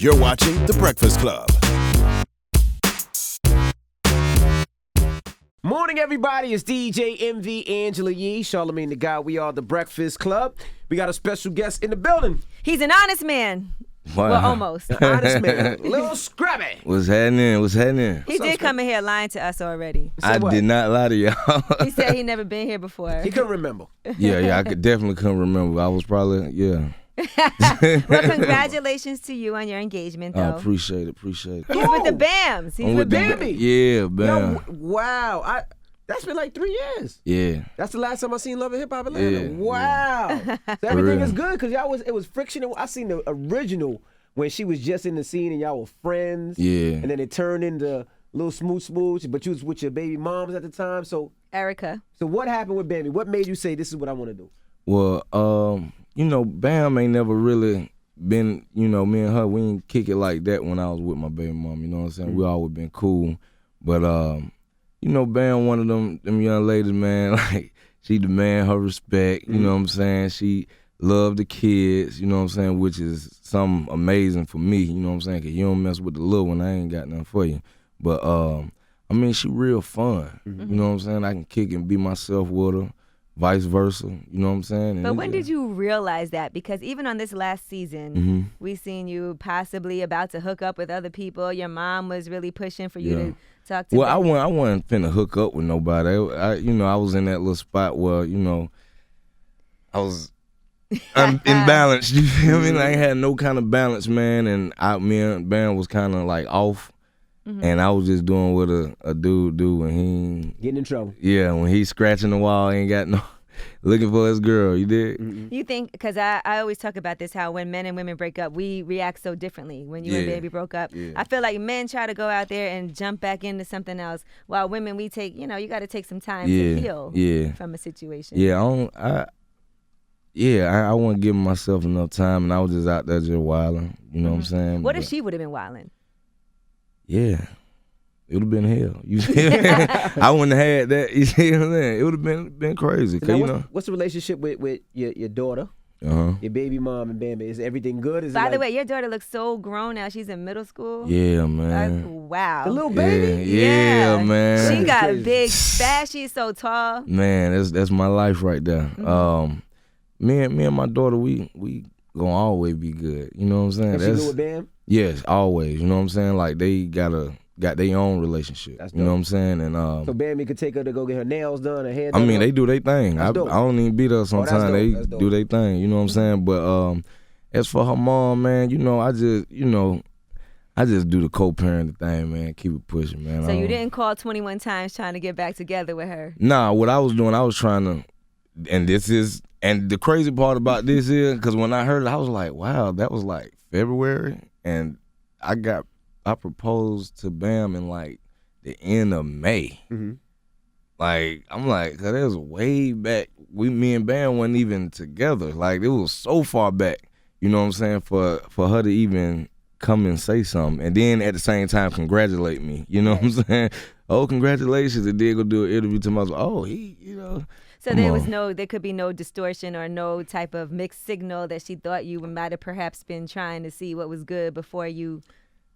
You're watching The Breakfast Club. Morning, everybody. It's DJ MV Angela Yee, Charlamagne the God. We are The Breakfast Club. We got a special guest in the building. He's an honest man. Wow. Well, almost. An honest man. Lil Scrappy. What's happening? He did come in here lying to us already. I did not lie to y'all. He said he never been here before. He couldn't remember. Yeah, I definitely couldn't remember. I was probably, yeah. Well, congratulations to you on your engagement, though. I appreciate it. He's with the BAMs. He's I'm with Bambi. Yeah, Bam. Yo, wow. That's been like 3 years. Yeah. That's the last time I seen Love and Hip Hop Atlanta. Yeah, Wow. So everything real. is good because it was frictional. I seen the original when she was just in the scene and y'all were friends. Yeah. And then it turned into little smooch, but you was with your baby moms at the time. So Erica. So what happened with Bambi? What made you say this is what I want to do? Well, Bam ain't never really been, me and her, we ain't kick it like that when I was with my baby mom, you know what I'm saying? We always been cool. But, Bam, one of them young ladies, man, like, she demand her respect, you know what I'm saying? She loved the kids, you know what I'm saying, which is something amazing for me, you know what I'm saying? Because you don't mess with the little one, I ain't got nothing for you. But, she real fun, you know what I'm saying? I can kick and be myself with her. Vice versa, you know what I'm saying? But when did you realize that? Because even on this last season, we seen you possibly about to hook up with other people. Your mom was really pushing for you to talk to. Well, I wasn't finna hook up with nobody. I was in that little spot where, I was imbalanced. You feel me? Like, I had no kind of balance, man. And me and Bam was kind of like off. And I was just doing what a dude do when he Getting in trouble. Yeah, when he's scratching the wall, ain't got no looking for his girl. You did? You think, because I always talk about this, how when men and women break up, we react so differently. When you and baby broke up, I feel like men try to go out there and jump back into something else, while women, we take, you got to take some time to heal from a situation. Yeah, I wasn't giving myself enough time, and I was just out there just wilding. You know what I'm saying? What if she would have been wilding? Yeah, it would have been hell. You see, I wouldn't have had that. You see what I'm saying? It would have been crazy. Now, what's the relationship with your daughter, your baby mom, and Bambi? Is everything good? By the way, your daughter looks so grown now. She's in middle school. Yeah, man. Wow. The little baby. Yeah, man. She got big, fat. She's so tall. Man, that's my life right there. Me and my daughter, we gonna always be good. You know what I'm saying? Is she good with Bam? Yes, always. You know what I'm saying? Like, they got their own relationship. That's you know dope. what I'm saying? And so Bambi could take her to go get her nails done, her hair done. they do their thing. I don't even beat her sometimes. They That's dope. do their thing. You know what I'm saying? But as for her mom, man, I just do the co-parenting thing, man. Keep it pushing, man. So you didn't call 21 times trying to get back together with her? Nah, what I was doing, I was trying to, and the crazy part about this is, because when I heard it, I was like, wow, that was like February, and I proposed to Bam in like the end of May. Like, I'm like, cause it was way back. Me and Bam wasn't even together. Like, it was so far back. You know what I'm saying? For her to even come and say something, and then at the same time congratulate me. You know what I'm saying? Oh, congratulations! And then go do an interview to myself. Oh, So there could be no distortion or no type of mixed signal that she thought you might have perhaps been trying to see what was good before you.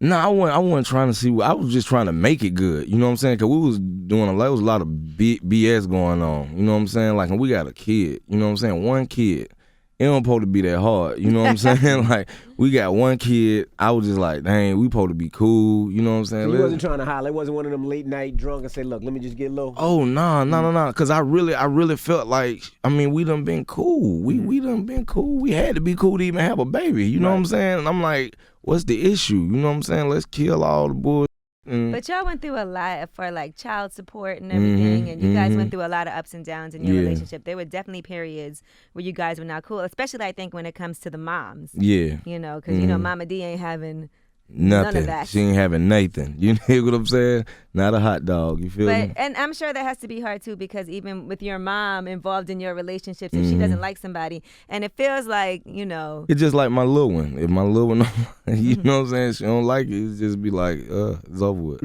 No, I wasn't trying to see. I was just trying to make it good. You know what I'm saying? Because we was doing there was a lot of BS going on. You know what I'm saying? Like, and we got a kid. You know what I'm saying? One kid. It don't supposed to be that hard. You know what I'm saying? Like, we got one kid. I was just like, dang, we supposed to be cool. You know what I'm saying? So you wasn't trying to holler. It wasn't one of them late night drunk and say, look, let me just get low. Oh, no. Because I really felt like, we done been cool. We done been cool. We had to be cool to even have a baby. You know what I'm saying? And I'm like, what's the issue? You know what I'm saying? Let's kill all the bullshit. But y'all went through a lot for like child support and everything, and you guys went through a lot of ups and downs in your relationship. There were definitely periods where you guys were not cool, especially I think when it comes to the moms. Yeah. Because Mama D ain't having none of that. She ain't having Nathan. You hear what I'm saying? Not a hot dog. You feel me? And I'm sure that has to be hard too, because even with your mom involved in your relationships, if she doesn't like somebody, and it feels like, It's just like my little one. If my little one, you know what I'm saying, she don't like it, it's just be like, it's over with.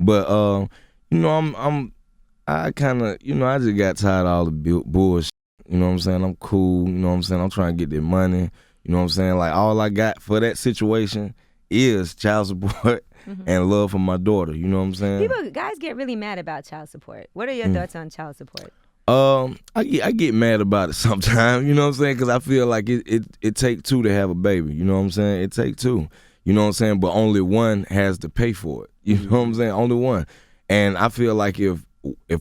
But, I kind of, I just got tired of all the bullshit. You know what I'm saying? I'm cool. You know what I'm saying? I'm trying to get their money. You know what I'm saying? Like, all I got for that situation is child support and love for my daughter. You know what I'm saying? Guys get really mad about child support. What are your thoughts on child support? I get mad about it sometimes. You know what I'm saying? Because I feel like it take two to have a baby. You know what I'm saying? It take two. You know what I'm saying? But only one has to pay for it. You know what I'm saying? Only one. And I feel like if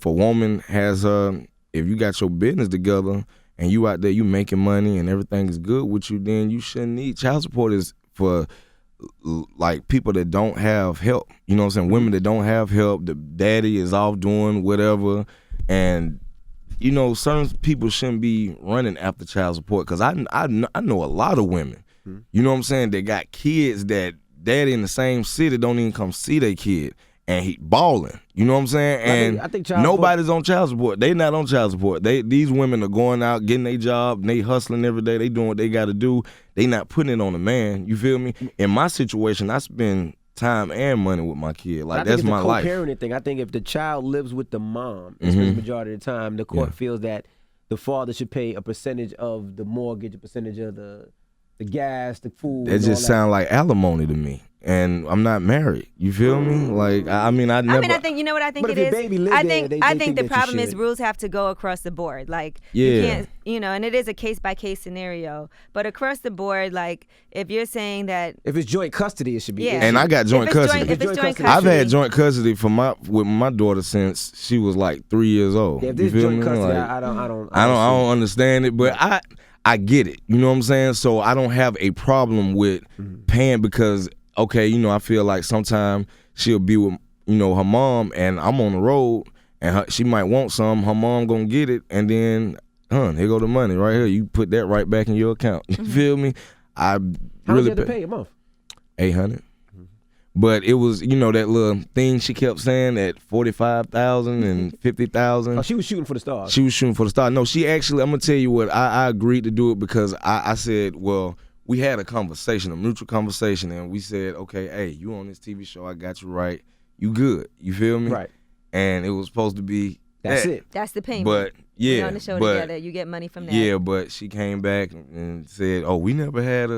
a woman has if you got your business together and you out there, you making money and everything is good with you, then you shouldn't need child support. Is for like people that don't have help. You know what I'm saying? Women that don't have help. The daddy is off doing whatever, and you know certain people shouldn't be running after child support. Because I know a lot of women. You know what I'm saying? They got kids that daddy in the same city don't even come see their kid. And he balling, you know what I'm saying? And I think nobody's on child support. They not on child support. These women are going out, getting their job, and they hustling every day. They doing what they got to do. They not putting it on a man. You feel me? In my situation, I spend time and money with my kid. Like that's my life. I think it's a co-parenting thing. I think if the child lives with the mom, especially the majority of the time, the court feels that the father should pay a percentage of the mortgage, a percentage of the gas, the food. That just sound like alimony to me. And I'm not married. You feel me? Like I think you know what I think but it is. If your baby live I there, think the problem is rules have to go across the board. Like you can't, and it is a case by case scenario. But across the board, like if you're saying that if it's joint custody, it should be. And I got joint custody. If it's joint custody, I've had joint custody with my daughter since she was like 3 years old. Yeah, if there's joint custody, like, I don't understand it, but I get it. You know what I'm saying? So I don't have a problem with paying because. Okay, I feel like sometimes she'll be with, her mom, and I'm on the road, and she might want some. Her mom gonna get it, and then, here go the money right here. You put that right back in your account. You feel me? How much you have to pay a month? $800. But it was, that little thing she kept saying at 45,000 and 50,000. Oh, she was shooting for the stars. She was shooting for the stars. No, she actually. I'm gonna tell you what. I agreed to do it because I said, well. We had a conversation, a mutual conversation, and we said, okay, hey, you on this TV show, I got you right. You good. You feel me? Right. And it was supposed to be That's it. That's the payment. But, yeah. You're on the show together. You get money from that. Yeah, but she came back and said, oh, we never had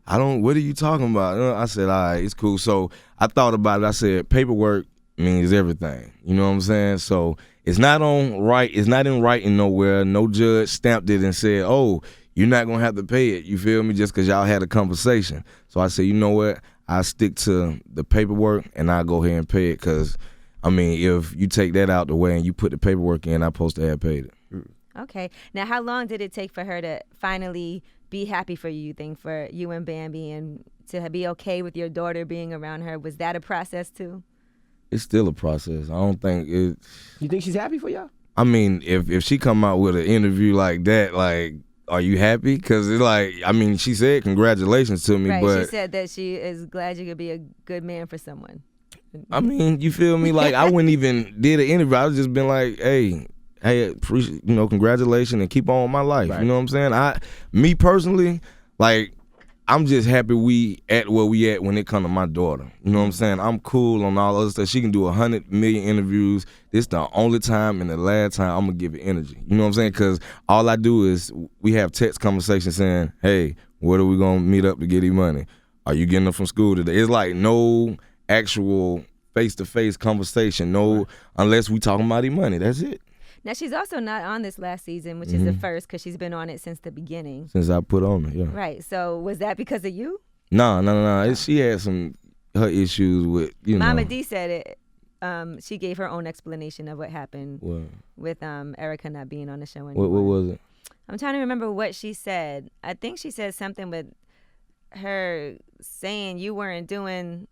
what are you talking about? I said, all right, it's cool. So I thought about it. I said, paperwork means everything. You know what I'm saying? So it's not in writing nowhere. No judge stamped it and said, oh, you're not going to have to pay it, you feel me, just because y'all had a conversation. So I said, you know what, I stick to the paperwork and I'll go ahead and pay it because, if you take that out the way and you put the paperwork in, I'm supposed to have paid it. Okay. Now, how long did it take for her to finally be happy for you think, for you and Bambi, and to be okay with your daughter being around her? Was that a process too? It's still a process. I don't think it... You think she's happy for y'all? If she come out with an interview like that, like... Are you happy? Because it's like, she said congratulations to me, right, but... she said that she is glad you could be a good man for someone. You feel me? Like, I wouldn't even did an interview. I would just been like, hey, appreciate, congratulations and keep on with my life. Right. You know what I'm saying? Me personally, like, I'm just happy we at where we at when it come to my daughter. You know what I'm saying? I'm cool on all other stuff. She can do 100 million interviews. This the only time and the last time I'm going to give it energy. You know what I'm saying? Because all I do is we have text conversations saying, hey, where are we going to meet up to get you money? Are you getting up from school today? It's like no actual face-to-face conversation, unless we talking about money. That's it. Now, she's also not on this last season, which is the first, because she's been on it since the beginning. Since I put on it, yeah. Right. So was that because of you? No. She had her issues with, Mama D said it. She gave her own explanation of what happened with Erica not being on the show anymore. What was it? I'm trying to remember what she said. I think she said something with her saying you weren't doing...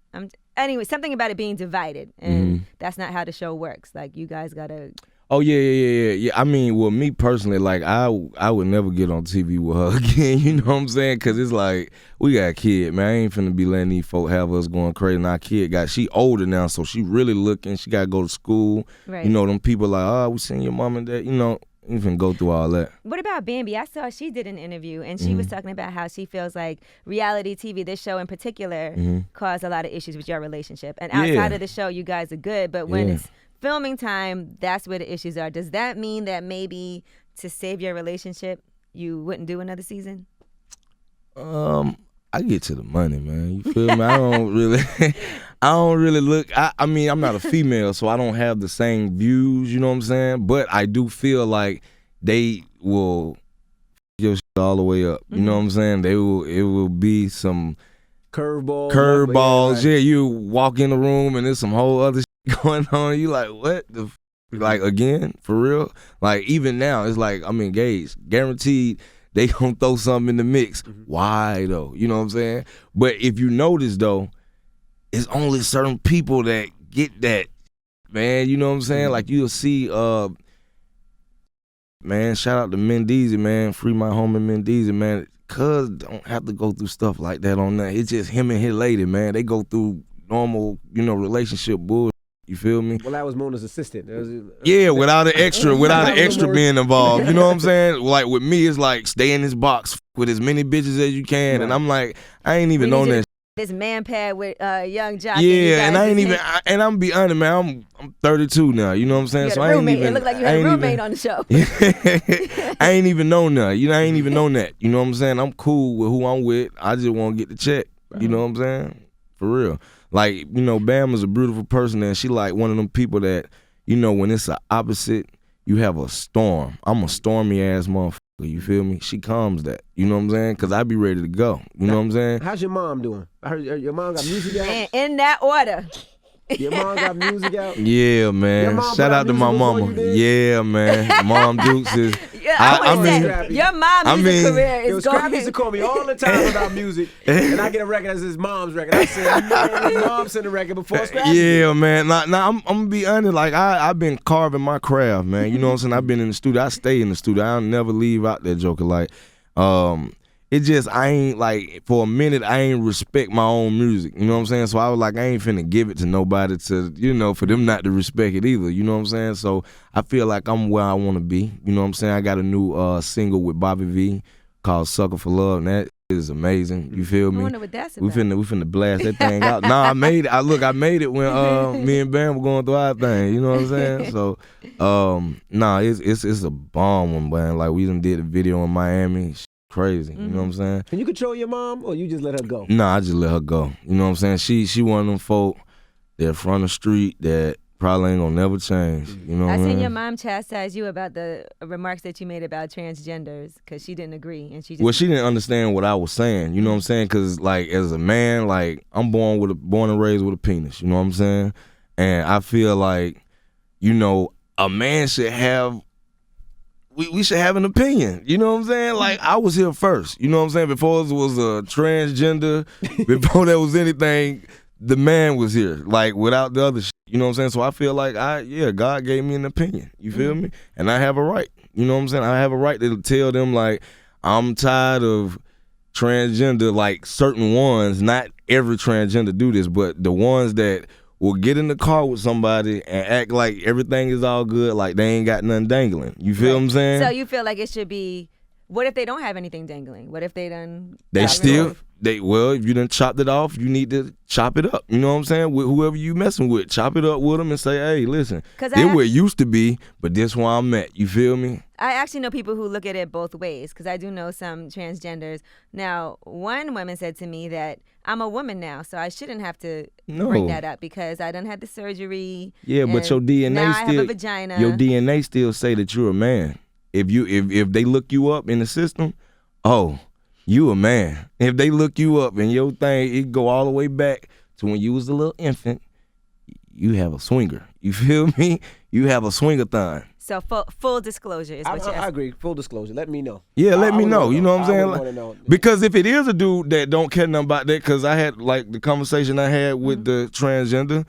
Anyway, something about it being divided, and that's not how the show works. Like, you guys got to... Oh, yeah. Me personally, like, I would never get on TV with her again, you know what I'm saying? Because it's like, we got a kid, man. I ain't finna be letting these folk have us going crazy. And our kid she older now, so she really looking. She got to go to school. Right. Them people like, we seen your mom and dad, you even go through all that. What about Bambi? I saw she did an interview, and she was talking about how she feels like reality TV, this show in particular, caused a lot of issues with your relationship. And outside of the show, you guys are good, but when it's filming time, that's where the issues are. Does that mean that maybe to save your relationship, you wouldn't do another season? I get to the money, man. You feel me? I don't really look. I mean, I'm not a female, so I don't have the same views. You know what I'm saying? But I do feel like they will your shit all the way up. You know what I'm saying? It will be some curveballs. Yeah, you walk in the room and there's some whole other shit going on. You like, what the like, again, for real? Like, even now, it's like I'm engaged. Guaranteed they gonna throw something in the mix. Why though? You know what I'm saying? But if you notice though, it's only certain people that get that, man. You know what I'm saying? Like, you'll see man, shout out to Mendeezy, man. Free my homie Mendeezy, man. Cuz don't have to go through stuff like that on that. It's just him and his lady, man. They go through normal, relationship bullshit. You feel me? Well, that was Mona's assistant. Yeah, without an extra being involved. You know what I'm saying? Like, with me, it's like, stay in this box with as many bitches as you can. Right. And I'm like, I ain't even on that. This man pad with young Jock. Yeah, and I ain't even. And I'm be honest, man. I'm 32 now. You know what I'm saying? So I ain't even. It looked like you had a roommate on the show. I ain't even known that. I ain't even known that. You know what I'm saying? I'm cool with who I'm with. I just want to get the check. Right. You know what I'm saying? For real. Like, Bam is a beautiful person, and she like one of them people that, when it's the opposite, you have a storm. I'm a stormy ass motherfucker. You feel me? She calms that. You know what I'm saying? Because I be ready to go. You know what I'm saying? How's your mom doing? I heard your mom got music out? Man, in that order. Your mom got music out? Yeah, man. Shout out to my mama. Yeah, man. Mom Dukes is. Yeah, I mean, your mom's career is going. Scrappy used to call me all the time about music, and I get a record that's his mom's record. I said, man, his mom sent a record before Scrappy. Yeah, man. Now I'm gonna be honest. Like, I've been carving my craft, man. You know what I'm saying? I've been in the studio. I stay in the studio. I'll never leave out that joker. Like, it just, I ain't, like, for a minute, I ain't respect my own music. You know what I'm saying? So I was like, I ain't finna give it to nobody to, for them not to respect it either. You know what I'm saying? So I feel like I'm where I want to be. You know what I'm saying? I got a new single with Bobby V called Sucker for Love, and that is amazing. You feel me? I wonder what that's about. We finna blast that thing out. Nah, I made it. I made it when me and Bam were going through our thing. You know what I'm saying? So, it's a bomb one, man. Like, we done did a video in Miami. Crazy, you know what I'm saying? Can you control your mom, or you just let her go? Nah, I just let her go. You know what I'm saying? She one of them folk that front the street that probably ain't gonna never change. You know what I mean? I seen your mom chastise you about the remarks that you made about transgenders because she didn't agree, and she didn't understand what I was saying. You know what I'm saying? Because, like, as a man, like, I'm born and raised with a penis. You know what I'm saying? And I feel like, a man should have. We should have an opinion. You know what I'm saying? Like, I was here first. You know what I'm saying? Before it was a transgender, before there was anything, the man was here. Like, without the other shit. You know what I'm saying? So I feel like, God gave me an opinion. You feel me? And I have a right. You know what I'm saying? I have a right to tell them, like, I'm tired of transgender, like, certain ones. Not every transgender do this, but the ones that will get in the car with somebody and act like everything is all good, like they ain't got nothing dangling. You feel what I'm saying? So you feel like it should be, what if they don't have anything dangling? What if they done... If you done chopped it off, you need to chop it up. You know what I'm saying? With whoever you messing with, chop it up with them and say, hey, listen, this where it used to be, but this where I'm at. You feel me? I actually know people who look at it both ways, because I do know some transgenders. Now, one woman said to me that I'm a woman now, so I shouldn't have to bring that up because I done had the surgery. Yeah, but your DNA now still, I have a vagina. Your DNA still say that you're a man. If they look you up in the system, you a man. If they look you up and your thing, it go all the way back to when you was a little infant, you have a swinger. You feel me? You have a swingathon. So full disclosure is what you're asking. I agree. Full disclosure. Let me know. Yeah, let me know. You know what I'm saying? Because if it is a dude that don't care nothing about that, because I had, like, the conversation I had with the transgender,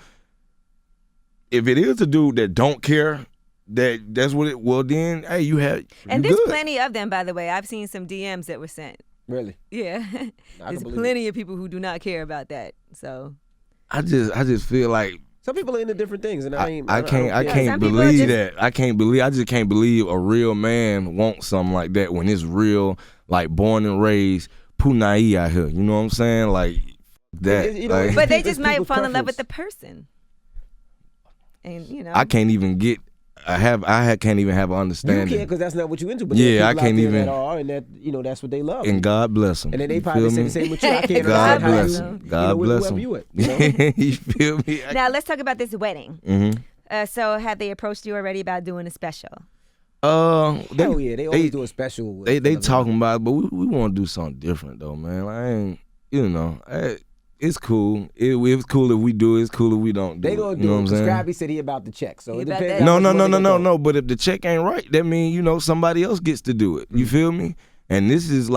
if it is a dude that don't care, that's what it, well then, hey, you have, and there's plenty of them, by the way. I've seen some DMs that were sent. Really? Yeah. There's plenty of people who do not care about that. So I just feel like some people are into different things, and I can't believe that. I just can't believe a real man wants something like that when it's real, like, born and raised punai out here. You know what I'm saying? Like that. But they just might fall in love with the person. And I can't even get can't even have an understanding. You can't because that's not what you into. But yeah, I can't even. That are, and that that's what they love. And God bless them. And then they probably say the same with you. I can't God bless them. God bless them. You feel me? Now let's talk about this wedding. Mm-hmm. So have they approached you already about doing a special? Hell yeah, they always do a special. They talking about it, but we want to do something different though, man. I ain't, it's cool. It's cool if we do it. It's cool if we don't do it. They gonna do it. Because Scrappy said he about the check, so it depends. No. But if the check ain't right, that means somebody else gets to do it. You feel me? And this is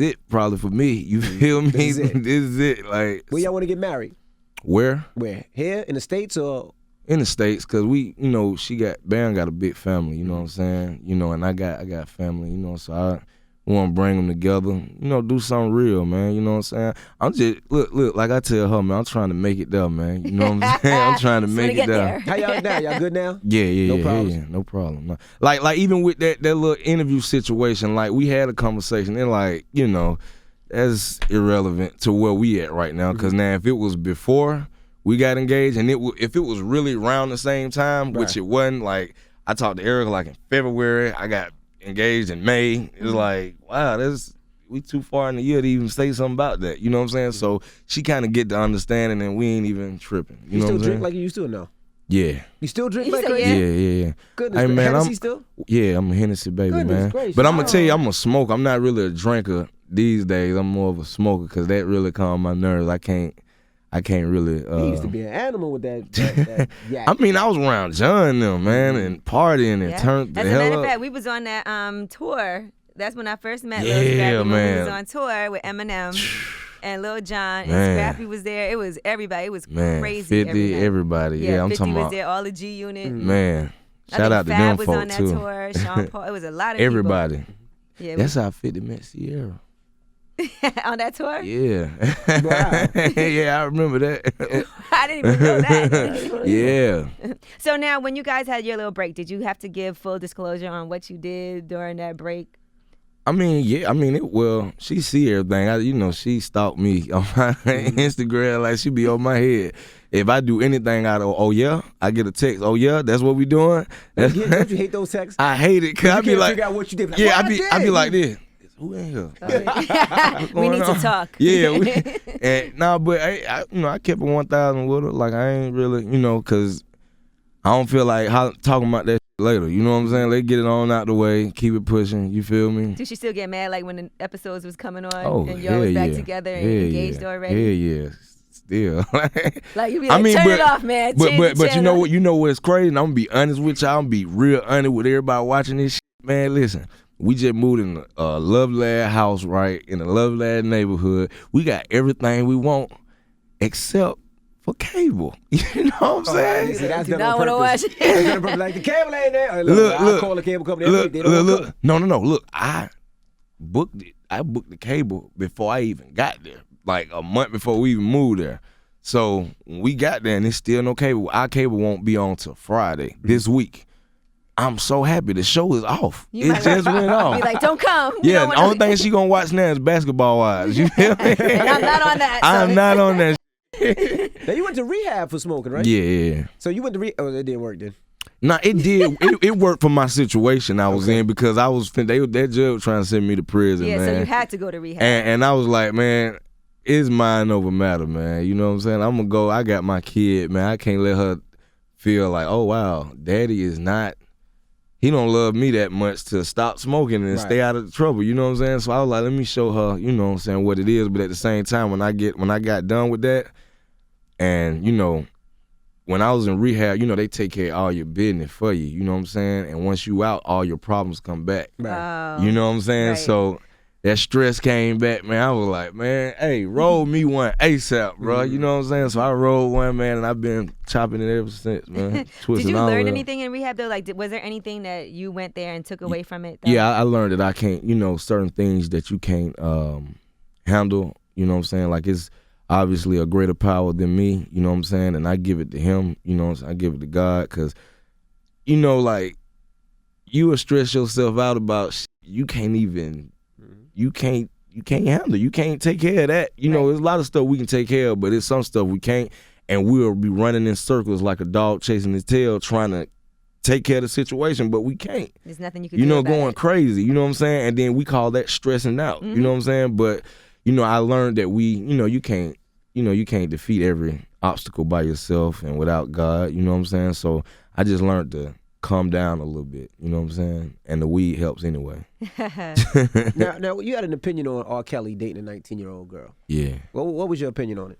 it probably for me. You feel me? This is it. Like, where y'all want to get married? Where? Here in the States or? In the States, cause Bam got a big family. You know what I'm saying? And I got family. So I want to bring them together, do something real, man. You know what I'm saying? I'm just, look, like I tell her, man, I'm trying to make it there, man. You know what I'm saying? I'm trying to make it there. How y'all now? Y'all good now? Yeah. No problem. No. Like even with that little interview situation, like we had a conversation and like, that's irrelevant to where we at right now. Cause now if it was before we got engaged and if it was really around the same time, which it wasn't, like I talked to Erica like in February, I got engaged in May. It's like, wow, we too far in the year to even say something about that. You know what I'm saying? So she kind of get the understanding, and we ain't even tripping. You still drink like you used to or no? Yeah. You still drink like crazy? Yeah. Goodness, hey, man, Hennessy still? Yeah, I'm a Hennessy baby, man. Gracious. But I'm gonna tell you, I'm a smoker. I'm not really a drinker these days. I'm more of a smoker because that really calms my nerves. I can't really. He used to be an animal with that yak. I mean, I was around John them, man, and partying and turned the hell up. As a matter of fact, we was on that tour. That's when I first met Lil Scrappy. Man. We was on tour with Eminem and Lil Jon, and Scrappy was there. It was everybody. It was crazy. 50, everybody. Yeah, I'm 50 talking was about. there, all the G Unit. Man, shout out to Fab them was folk on that too. tour. Sean Paul. It was a lot of everybody. People. Yeah, that's how 50 met Sierra. On that tour? Yeah. Wow. Yeah, I remember that. I didn't even know that. Yeah. So now, when you guys had your little break, did you have to give full disclosure on what you did during that break? I mean, yeah. I mean, she see everything. She stalked me on my Instagram. Like, she be on my head. If I do anything out of, I get a text. Oh yeah, that's what we doing. Don't you hate those texts? I hate it. Cause I be like, figure out what you did. Like, yeah, I be like this. Who in here? We need to talk. Yeah, but I kept it 1,000 with her. Like, I ain't really, cause I don't feel like talking about that shit later. You know what I'm saying? Let's get it on out the way, keep it pushing. You feel me? Did she still get mad like when the episodes was coming on and y'all was back together and engaged already? Yeah. Still. Like, you be like, turn it off, man. But you know what's crazy? And I'm gonna be honest with y'all. I'm gonna be real honest with everybody watching this shit. Man, listen. We just moved in a lovely house, right? In a lovely neighborhood. We got everything we want except for cable. You know what I'm saying? See, that's done on purpose. Like, the cable ain't there. Look, I call the cable company. Look. No. Look, I booked it. I booked the cable before I even got there. Like a month before we even moved there. So when we got there and there's still no cable, our cable won't be on till Friday this week. I'm so happy the show is off. It just went off. Be like, don't come. Yeah, the only thing she gonna watch now is Basketball Wives. You feel me? And I'm not on that. I'm not on that. Now you went to rehab for smoking, right? Yeah. So you went to rehab. Oh, it didn't work then. Nah, it did. It worked for my situation I was in because I was that judge was trying to send me to prison. Yeah, man. so you had to go to rehab. And I was like, man, it's mind over matter, man. You know what I'm saying? I'm gonna go. I got my kid, man. I can't let her feel like, oh wow, daddy is not. He don't love me that much to stop smoking and stay out of the trouble. You know what I'm saying? So I was like, let me show her, you know what I'm saying, what it is. But at the same time, when I got done with that, and when I was in rehab, they take care of all your business for you. You know what I'm saying? And once you out, all your problems come back. Right. You know what I'm saying? Right. So that stress came back, man. I was like, man, hey, roll me one ASAP, bro. Mm-hmm. You know what I'm saying? So I rolled one, man, and I've been chopping it ever since, man. Did you learn anything in rehab, though? Like, was there anything that you went there and took away from it, though? Yeah, I learned that I can't, certain things that you can't handle, you know what I'm saying? Like, it's obviously a greater power than me, you know what I'm saying? And I give it to him, you know what I'm saying? I give it to God, because, like, you will stress yourself out about shit you can't even... You can't handle. You can't take care of that. There's a lot of stuff we can take care of, but it's some stuff we can't. And we'll be running in circles like a dog chasing his tail, trying to take care of the situation, but we can't. There's nothing you can do about going it. crazy, you know what I'm saying? And then we call that stressing out, you know what I'm saying? But, I learned that you can't defeat every obstacle by yourself and without God, you know what I'm saying? So I just learned to calm down a little bit, you know what I'm saying? And the weed helps anyway. Now, you had an opinion on R. Kelly dating a 19-year-old girl. Yeah. What was your opinion on it?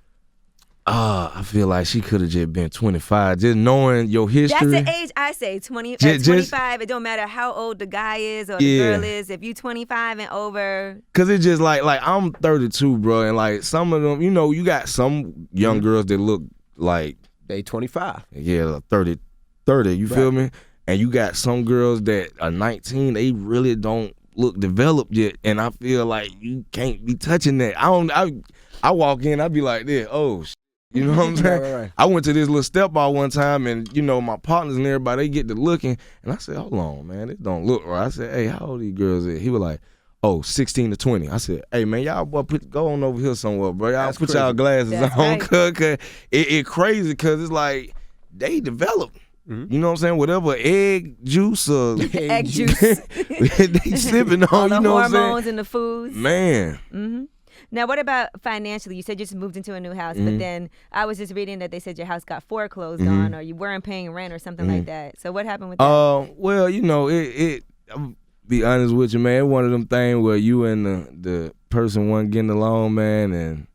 I feel like she could have just been 25. Just knowing your history. That's the age I say, 25. It don't matter how old the guy is or the girl is. If you 25 and over. Cause it's just like I'm 32, bro, and like some of them, you got some young girls that look like they 25. Yeah, 30. You feel me? And you got some girls that are 19. They really don't look developed yet, and I feel like you can't be touching that. I walk in, I be like this. Oh. You know what I'm saying? Right. I went to this little step bar one time, and my partners and everybody, they get to looking, and I said, hold on, man, this don't look right. I said, hey, how old are these girls is? He was like, 16 to 20. I said, hey, man, y'all boy, go on over here somewhere, bro. Y'all put y'all glasses That's on, right. cause it crazy, cause it's like they develop. You know what I'm saying? Whatever egg juice or egg juice they sipping on. All the you know what I'm saying? hormones and the foods. Man. Mm-hmm. Now, what about financially? You said you just moved into a new house, but then I was just reading that they said your house got foreclosed on, or you weren't paying rent or something like that. So what happened with that? Well, I'll be honest with you, man. One of them things where you and the person wasn't getting along, man, and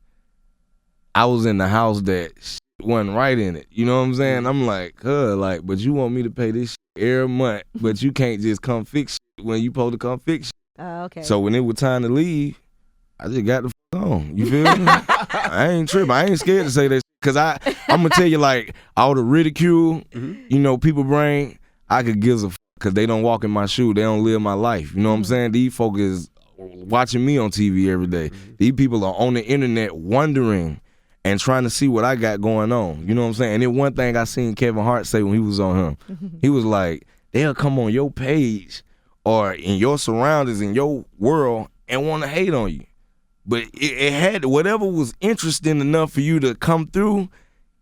I was in the house that wasn't right in it. You know what I'm saying? I'm like, but you want me to pay this every month, but you can't just come fix when you supposed to come fix. Oh, okay. So when it was time to leave, I just got the on. You feel me? I ain't tripping. I ain't scared to say that because I'm gonna tell you, like, all the ridicule, people bring, I could give a because they don't walk in my shoe. They don't live my life. You know what I'm saying? These folk is watching me on TV every day. These people are on the internet wondering and trying to see what I got going on. You know what I'm saying? And then one thing I seen Kevin Hart say when he was on him, he was like, they'll come on your page or in your surroundings, in your world, and want to hate on you. But it had whatever was interesting enough for you to come through,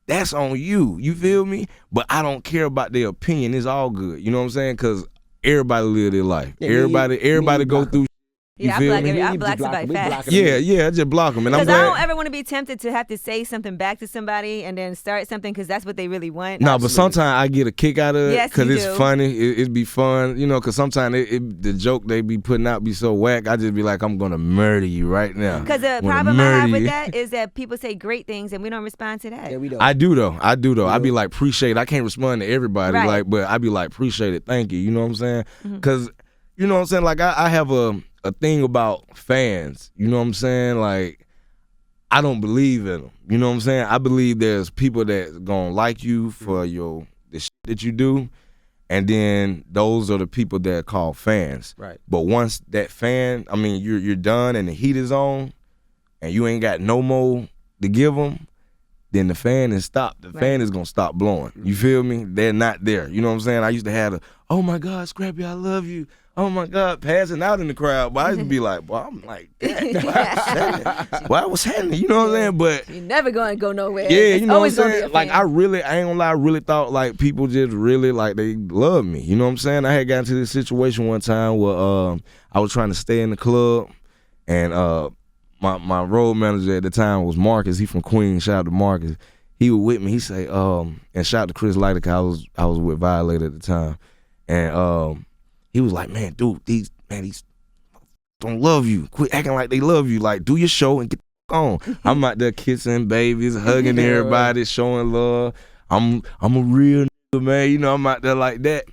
that's on you. You feel me? But I don't care about their opinion. It's all good. You know what I'm saying? Because everybody live their life. Yeah, everybody go through. Yeah, I block somebody fast. Yeah, I just block them. Because I don't ever want to be tempted to have to say something back to somebody and then start something because that's what they really want. No, but sometimes I get a kick out of it because it's funny. It be fun, because sometimes the joke they be putting out be so whack. I just be like, I'm going to murder you right now. Because the problem I have with that is that people say great things and we don't respond to that. Yeah, we don't. I do though. I be like, appreciate it. I can't respond to everybody, right. but I be like, appreciate it. Thank you. You know what I'm saying? Because, you know what I'm saying? Like, I have a thing about fans, you know what I'm saying? Like, I don't believe in them, you know what I'm saying? I believe there's people that's gonna like you for the shit that you do, and then those are the people that are called fans. Right. But once that fan, you're done and the heat is on, and you ain't got no more to give them, then the fan is stopped. The fan is gonna stop blowing. You feel me? They're not there. You know what I'm saying? I used to have oh my God, Scrappy, I love you. Oh my God, passing out in the crowd. But I used to be like, boy, I'm like, that. Why was happening? You know what I'm saying? But you're never gonna go nowhere. Yeah, you know what I'm saying? Like, I ain't gonna lie, I really thought like people just really like they love me. You know what I'm saying? I had gotten to this situation one time where I was trying to stay in the club, and my road manager at the time was Marcus. He from Queens. Shout out to Marcus. He was with me. He say, and shout out to Chris Lighter, cause I was with Violator at the time, and he was like, man, dude, these don't love you. Quit acting like they love you. Like, do your show and get the on. I'm out there kissing babies, hugging everybody, showing love. I'm a real nigga, man. I'm out there like that.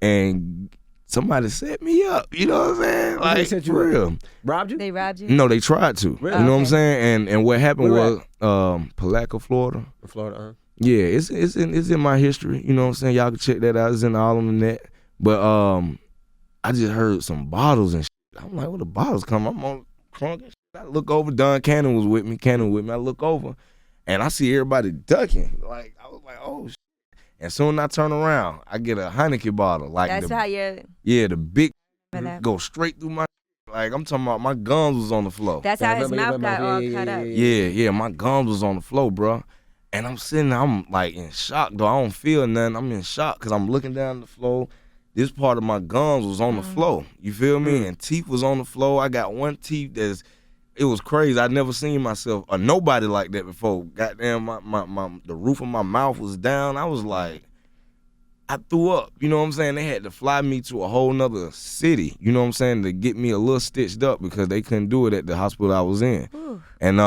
And somebody set me up. You know what I'm saying? Like, they set you real. Up? Robbed you? They robbed you? No, they tried to. Really? You know what I'm saying? And what happened was Palaca, Florida. Florida, Yeah, it's in my history. You know what I'm saying? Y'all can check that out. It's in all on the net. But I just heard some bottles and shit. I'm like, where the bottles come? I'm on crunk and shit. I look over. Don Cannon was with me. I look over, and I see everybody ducking. Like, I was like, oh shit. And soon I turn around, I get a Heineken bottle. Like, that's how you. Yeah, the big go straight through my. Like, I'm talking about my gums was on the floor. That's how his mouth got all cut up. Yeah, my gums was on the floor, bro. And I'm sitting there, I'm like in shock, though. I don't feel nothing. I'm in shock because I'm looking down the floor. This part of my gums was on the floor. You feel me? And teeth was on the floor. I got one teeth it was crazy. I'd never seen myself or nobody like that before. Goddamn, the roof of my mouth was down. I was like, I threw up. You know what I'm saying? They had to fly me to a whole nother city, you know what I'm saying, to get me a little stitched up because they couldn't do it at the hospital I was in. Ooh. And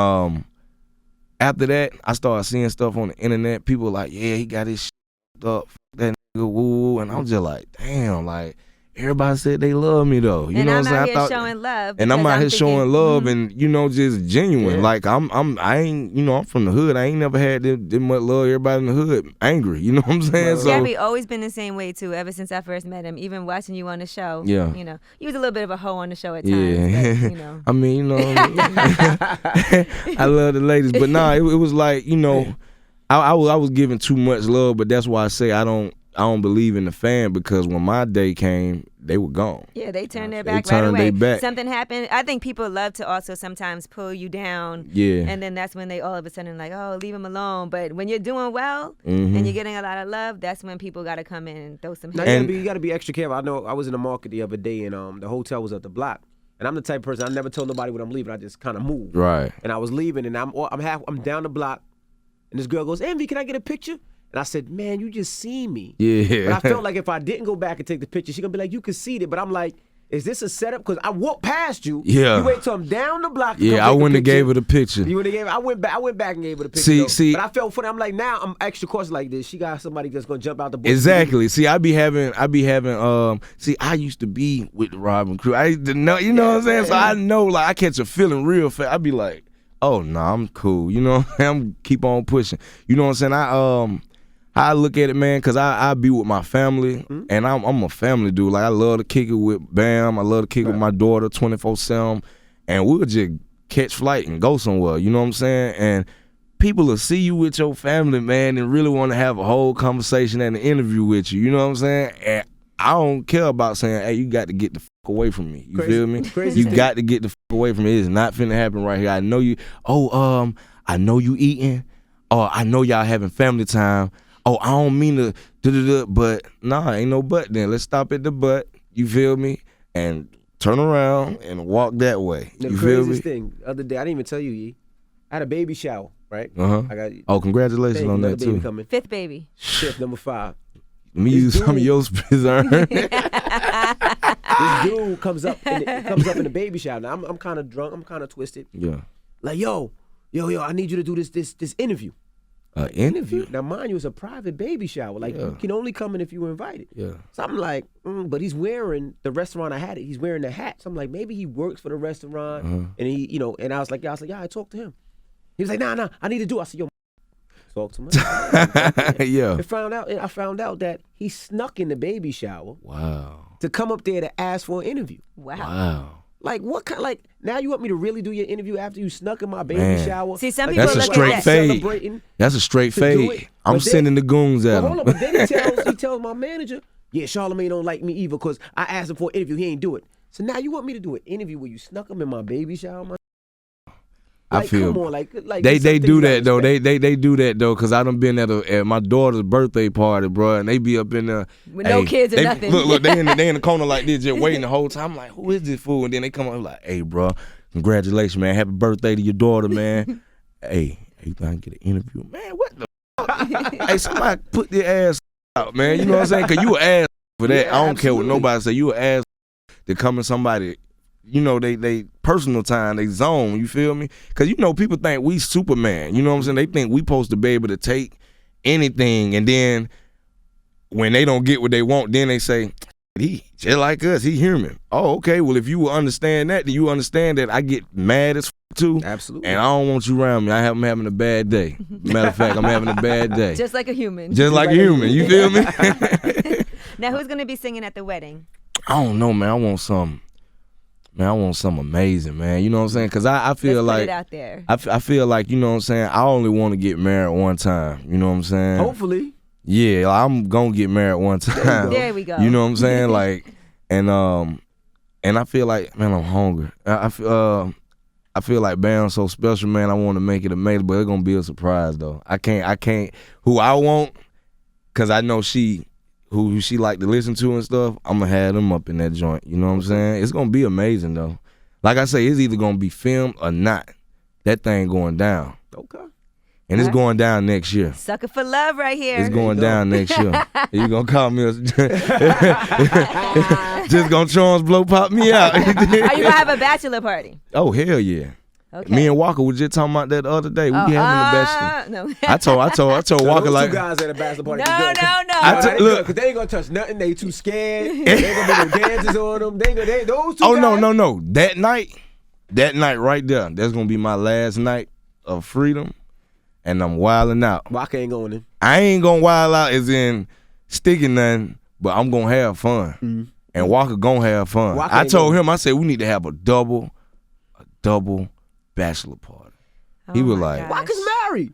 after that, I started seeing stuff on the internet. People were like, yeah, he got his shit up, that nigga, woo. And I'm just like, damn, like, everybody said they love me though. You know what I'm saying? I'm out here showing love. And I'm out here showing love and, you know, just genuine. Yeah. Like I ain't, you know, I'm from the hood. I ain't never had this much love. Everybody in the hood angry. You know what I'm saying? So Scrappy always been the same way too, ever since I first met him. Even watching you on the show. Yeah. You know, he was a little bit of a hoe on the show at times. Yeah. But, you know. I mean, you know, I love the ladies. But nah, it was like, you know, I was giving too much love, but that's why I say I don't believe in the fan, because when my day came, they were gone. Yeah, they turned their back right away. Something happened. I think people love to also sometimes pull you down. Yeah. And then that's when they all of a sudden like, oh, leave them alone. But when you're doing well and you're getting a lot of love, that's when people got to come in and throw some hate. You got to be extra careful. I know I was in the market the other day and the hotel was up the block. And I'm the type of person, I never told nobody when I'm leaving. I just kind of move. Right. And I was leaving and I'm down the block. And this girl goes, Envy, can I get a picture? And I said, man, you just seen me. Yeah. But I felt like if I didn't go back and take the picture, she gonna be like, you can see it. But I'm like, is this a setup? Because I walked past you. Yeah. You wait till I'm down the block. Yeah, I wouldn't have gave her the picture. You wouldn't have gave her. I went back and gave her the picture. See. But I felt funny. I'm like, now I'm extra cautious like this. She got somebody that's gonna jump out the boat. Exactly. See, I be having. See, I used to be with the Robin crew. I used to know. You know what I'm saying? So I know, like, I catch a feeling real fast. I be like, oh no, I'm cool. You know, I'm keep on pushing. You know what I'm saying? I look at it, man, because I be with my family, and I'm a family dude. Like, I love to kick it with Bam. I love to kick it with my daughter 24/7, and we'll just catch flight and go somewhere. You know what I'm saying? And people will see you with your family, man, and really want to have a whole conversation and an interview with you. You know what I'm saying? And I don't care about saying, hey, you got to get the fuck away from me. You feel me? You got to get the fuck away from me. It's not finna happen right here. I know you. I know you eating. Or I know y'all having family time. Oh, I don't mean to, but nah, ain't no but then. Let's stop at the but, you feel me? And turn around and walk that way. The you feel me? The craziest thing, the other day, I didn't even tell you, Yee. I had a baby shower, right? Congratulations on that, too. Coming. 5th baby. 5th, number 5. Let me use some of your spizz. This dude comes up in the baby shower. Now, I'm kind of drunk. I'm kind of twisted. Yeah. Like, yo, I need you to do this interview. Interview? Now, mind you, it's a private baby shower. Like, you can only come in if you were invited. Yeah. So I'm like, but he's wearing the restaurant I had it. He's wearing the hat. So I'm like, maybe he works for the restaurant. And he, you know, and I was like, I talked to him. He was like, nah, I need to do it. I said, yo, talk to him. Yeah. I found out that he snuck in the baby shower. Wow. To come up there to ask for an interview. Wow. Like, what kind? Like, now you want me to really do your interview after you snuck in my baby shower? See, some people look at that celebrating. That's a straight fade. I'm sending the goons at him. Hold on, but then he tells my manager, yeah, Charlamagne don't like me either because I asked him for an interview. He ain't do it. So now you want me to do an interview where you snuck him in my baby shower? Like, I feel come on, like they do that though. They do that though, cause I done been at my daughter's birthday party, bro, and they be up in there with no kids or nothing. Look, they in the corner like this, just waiting the whole time. I'm like, who is this fool? And then they come up like, hey, bro, congratulations, man, happy birthday to your daughter, man. Hey, you think I can get an interview, man? What the fuck? Hey, somebody put their ass out, man. You know what I'm saying? Cause you an ass for that. Yeah, I don't care what nobody say. You an ass to come in somebody. You know, they personal time, they zone, you feel me? Because, you know, people think we Superman, you know what I'm saying? They think we supposed to be able to take anything, and then when they don't get what they want, then they say, he just like us, he human. Oh, okay, well, if you will understand that, then you understand that I get mad as too. Absolutely. And I don't want you around me. I'm having a bad day. Matter of fact, I'm having a bad day. Just like a human. Just like a human, you feel me? Now, who's going to be singing at the wedding? I don't know, man. I want something amazing, man. You know what I'm saying? Because I feel Let's like put it out there. I feel like, you know what I'm saying, I only want to get married one time. You know what I'm saying? Hopefully. Yeah, I'm gonna get married one time. There we go. You know what I'm saying? Like, and I feel like, man, I'm hungry. I feel like Bam's so special, man. I want to make it amazing, but it's gonna be a surprise though. I can't. Who I want, cause I know who she like to listen to and stuff. I'm gonna have them up in that joint. You know what I'm saying? It's gonna be amazing though. Like I say, it's either gonna be filmed or not. That thing going down. Okay. And it's going down next year. Sucker for love right here. It's going down next year. You gonna call me just gonna Charles Blow pop me out. Are you gonna have a bachelor party? Oh hell yeah. Okay. Me and Walker were just talking about that the other day. We be having the bachelor. No. I told Walker those like two guys at a bachelor party. No. Look, cause they ain't gonna touch nothing. They too scared. They ain't gonna be no dances on them. Those two. Oh guys. no. That night right there. That's gonna be my last night of freedom. And I'm wilding out. Walker ain't going in. I ain't gonna wild out as in sticking nothing, but I'm gonna have fun. Mm-hmm. And Walker gonna have fun. I told him, I said, we need to have a double bachelor party. He was like, Walker's married.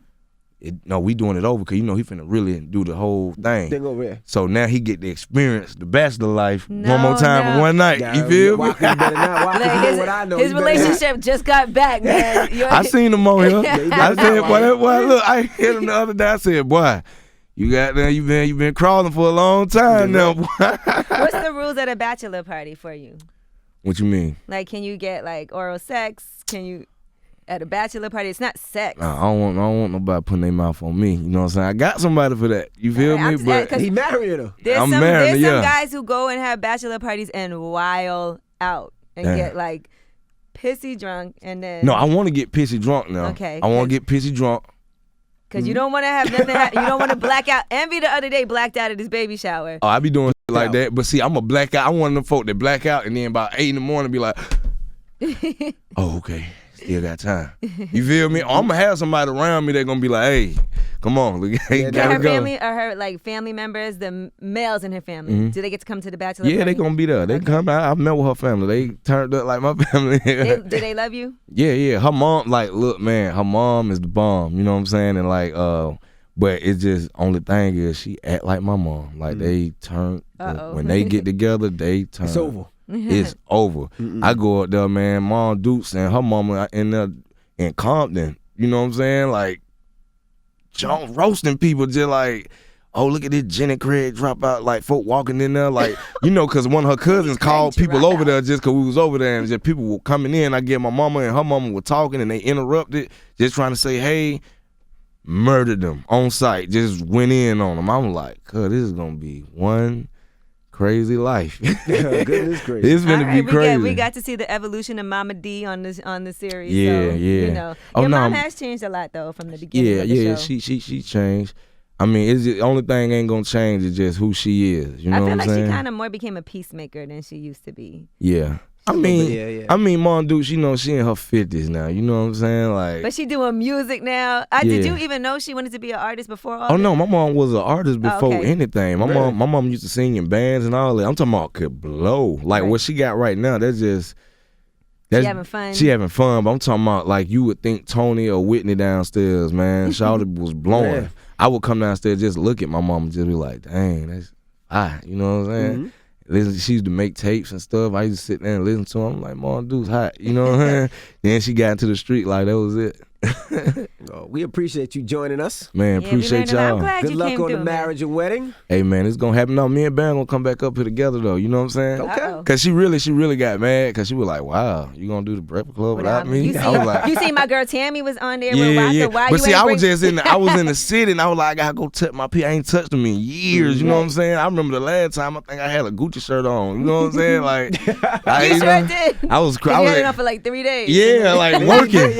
No, we doing it over because he finna really do the whole thing. Thing over there. So now he get to experience the bachelor life one more time for one night. You feel me? Walker better not. Walker, you know what I know. His relationship just got back, man. I seen him on here. I said, boy, look, I hit him the other day. I said, boy, you got there, you been crawling for a long time now, boy. What's the rules at a bachelor party for you? What you mean? Like, can you get like oral sex? Can you at a bachelor party? It's not sex. I don't want nobody putting their mouth on me. You know what I'm saying? I got somebody for that. You feel me? But he married her. There's some guys who go and have bachelor parties and wild out and get like pissy drunk and then. No, I want to get pissy drunk now. Okay. I want to get pissy drunk. Because you don't want to have nothing. You don't want to black out. Envy the other day blacked out at his baby shower. Oh, I be doing shit like that. But see, I'm a black out. I'm one of them folk that black out and then about 8 in the morning be like, oh, okay. Still got time. You feel me? I'm gonna have somebody around me that gonna be like, hey, come on, look, her family or her like family members, the males in her family, do they get to come to the bachelor party? Yeah, they gonna be there. They come out. I've met with her family. They turned up like my family. Do they love you? Yeah. Her mom, like, look, man, her mom is the bomb. You know what I'm saying? And like, but it's just only thing is she act like my mom. Like they turn when they get together, they turn. It's over. It's over. I go up there, man. Mom Dukes and her mama in there in Compton. You know what I'm saying? Like, John roasting people just like, oh, look at this Jenny Craig drop out. Like, folk walking in there. Like, you know, because one of her cousins called people over there just because we was over there and just people were coming in. I get my mama and her mama were talking and they interrupted, just trying to say, hey, murdered them on site. Just went in on them. I'm like, this is going to be one crazy life. Goodness gracious. It's gonna be crazy. We got to see the evolution of Mama D on the series. Yeah, so, yeah. You know, your mom has changed a lot though from the beginning. Of the show. She changed. I mean, it's just, the only thing ain't gonna change is just who she is. You know what I'm saying? I feel like she kind of more became a peacemaker than she used to be. Yeah. I mean, Mom Duke, you know, she in her 50s now. You know what I'm saying? Like, but she doing music now. Did you even know she wanted to be an artist before all no, my mom was an artist before anything. My mom used to sing in bands and all that. I'm talking about could blow. Like what she got right now, that's she having fun. She having fun, but I'm talking about like you would think Tony or Whitney downstairs, man. Shawty was blowing. Yeah. I would come downstairs, just look at my mom and just be like, dang, that's you know what I'm saying? Mm-hmm. She used to make tapes and stuff. I used to sit there and listen to them. I'm like, Mom Dude's hot. You know what I'm saying? Then she got into the street like that was it. We appreciate you joining us. Man, appreciate y'all. Good luck on the marriage and wedding. Hey man, it's gonna happen now. Me and Bam gonna come back up here together though. You know what I'm saying? Okay. Cause she really got mad because she was like, wow, you gonna do the Breakfast Club without me? I was like, you see my girl Tammy was on there. Yeah. Why but you see, I was in the city and I was like, I gotta go touch my pee. I ain't touched them in years. You know what I'm saying? I remember the last time I think I had a Gucci shirt on. You know what I'm saying? Like, you sure did. I was crying. You had it on for like 3 days. Yeah, like working.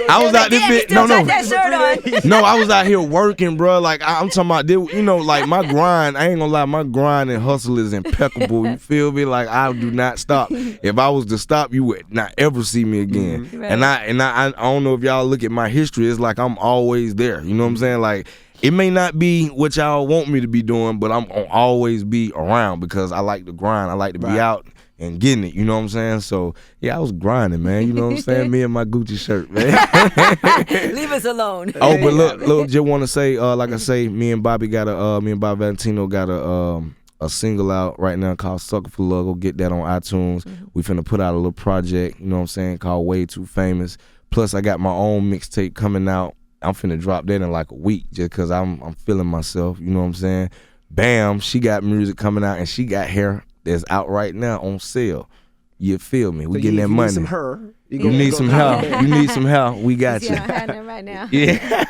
I was out this bit. No. That shirt on. No, I was out here working, bro. Like I'm talking about, you know, like my grind. I ain't gonna lie, my grind and hustle is impeccable. You feel me? Like I do not stop. If I was to stop, you would not ever see me again. Right. And I don't know if y'all look at my history. It's like I'm always there. You know what I'm saying? Like it may not be what y'all want me to be doing, but I'm gonna always be around because I like to grind. I like to be out and getting it, you know what I'm saying? So, yeah, I was grinding, man. You know what I'm saying? Me and my Gucci shirt, man. Leave us alone. Oh, but look, just want to say, like I say, me and Bobby Valentino got a single out right now called Sucker for Love. Go get that on iTunes. Mm-hmm. We finna put out a little project, you know what I'm saying, called Way Too Famous. Plus, I got my own mixtape coming out. I'm finna drop that in like a week just because I'm feeling myself. You know what I'm saying? Bam, she got music coming out, and she got hair that's out right now on sale. You feel me? We getting that money. You need some hair. You need some hair. We got you. Yeah, right now. Yeah.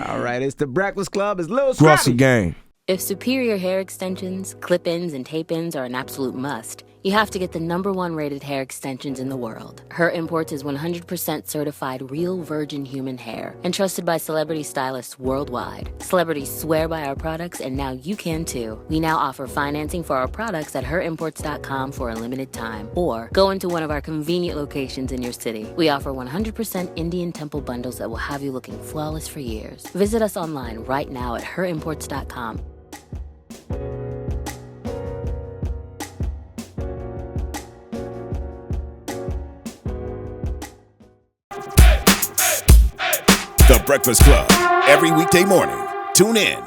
All right, it's the Breakfast Club. It's Lil Scrappy. Russell Gang. If superior hair extensions, clip-ins, and tape-ins are an absolute must, you have to get the #1 rated hair extensions in the world. Her Imports is 100% certified real virgin human hair and trusted by celebrity stylists worldwide. Celebrities swear by our products, and now you can too. We now offer financing for our products at herimports.com for a limited time, or go into one of our convenient locations in your city. We offer 100% Indian Temple bundles that will have you looking flawless for years. Visit us online right now at herimports.com. The Breakfast Club. Every weekday morning. Tune in